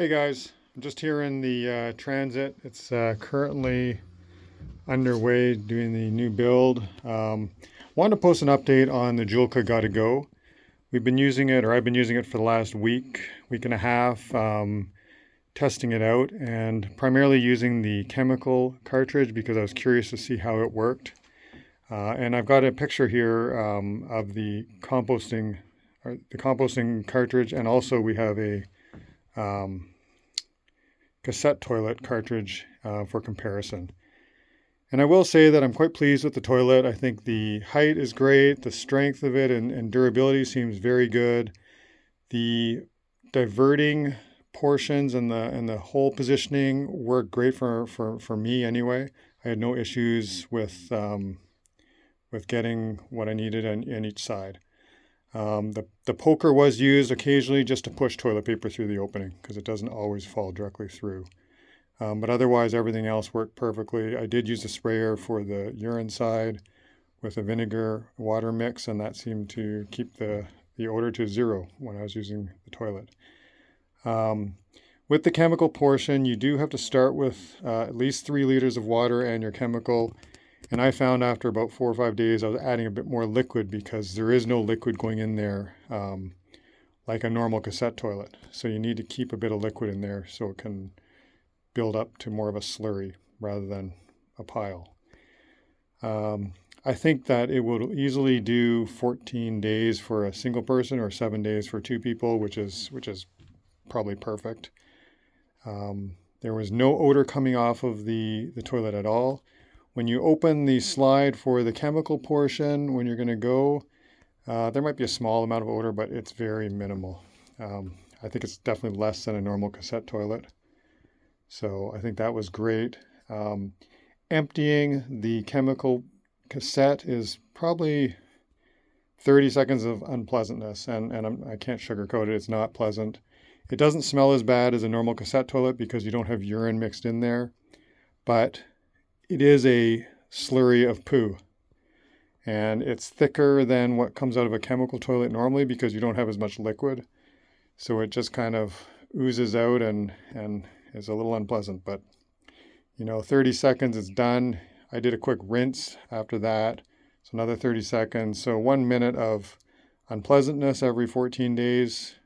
Hey guys, I'm just here in the transit. It's currently underway doing the new build. Wanted to post an update on the Joolca GottaGo. We've been using it, or I've been using it for the last week and a half, testing it out, and primarily using the chemical cartridge because I was curious to see how it worked. And I've got a picture here of the composting cartridge, and also we have a cassette toilet cartridge for comparison. And I will say that I'm quite pleased with the toilet. I think the height is great, the strength of it and durability seems very good. The diverting portions and the hole positioning work great for me anyway. I had no issues with getting what I needed on each side. The poker was used occasionally just to push toilet paper through the opening because it doesn't always fall directly through. But otherwise, everything else worked perfectly. I did use a sprayer for the urine side with a vinegar water mix, and that seemed to keep the odor to zero when I was using the toilet. With the chemical portion, you do have to start with at least 3 liters of water and your chemical. And I found after about 4 or 5 days, I was adding a bit more liquid because there is no liquid going in there like a normal cassette toilet. So you need to keep a bit of liquid in there so it can build up to more of a slurry rather than a pile. I think that it will easily do 14 days for a single person or 7 days for 2 people, which is probably perfect. There was no odor coming off of the toilet at all. When you open the slide for the chemical portion, when you're going to go, there might be a small amount of odor, but it's very minimal. I think it's definitely less than a normal cassette toilet. So I think that was great. Emptying the chemical cassette is probably 30 seconds of unpleasantness, and I can't sugarcoat it. It's not pleasant. It doesn't smell as bad as a normal cassette toilet because you don't have urine mixed in there, but it is a slurry of poo. And it's thicker than what comes out of a chemical toilet normally because you don't have as much liquid. So it just kind of oozes out and is a little unpleasant. But, 30 seconds, it's done. I did a quick rinse after that. So another 30 seconds. So 1 minute of unpleasantness every 14 days.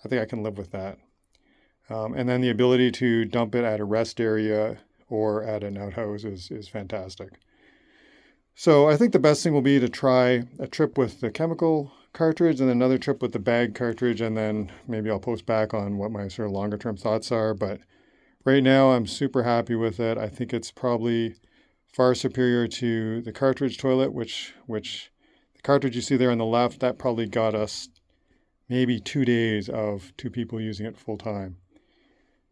I think I can live with that. And then the ability to dump it at a rest area or at an outhouse is fantastic. So I think the best thing will be to try a trip with the chemical cartridge and another trip with the bag cartridge, and then maybe I'll post back on what my sort of longer term thoughts are. But right now I'm super happy with it. I think it's probably far superior to the cartridge toilet, which the cartridge you see there on the left, that probably got us maybe 2 days of 2 people using it full time.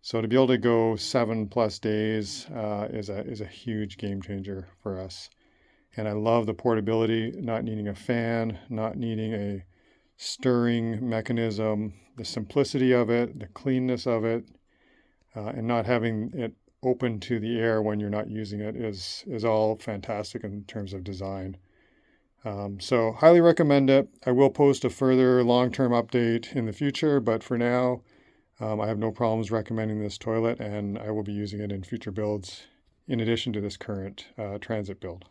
So to be able to go 7+ days is a huge game changer for us. And I love the portability, not needing a fan, not needing a stirring mechanism, the simplicity of it, the cleanness of it, and not having it open to the air when you're not using it is all fantastic in terms of design. So highly recommend it. I will post a further long-term update in the future, but for now, I have no problems recommending this toilet, and I will be using it in future builds in addition to this current transit build.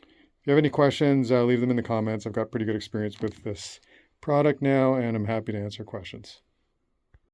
If you have any questions, leave them in the comments. I've got pretty good experience with this product now, and I'm happy to answer questions.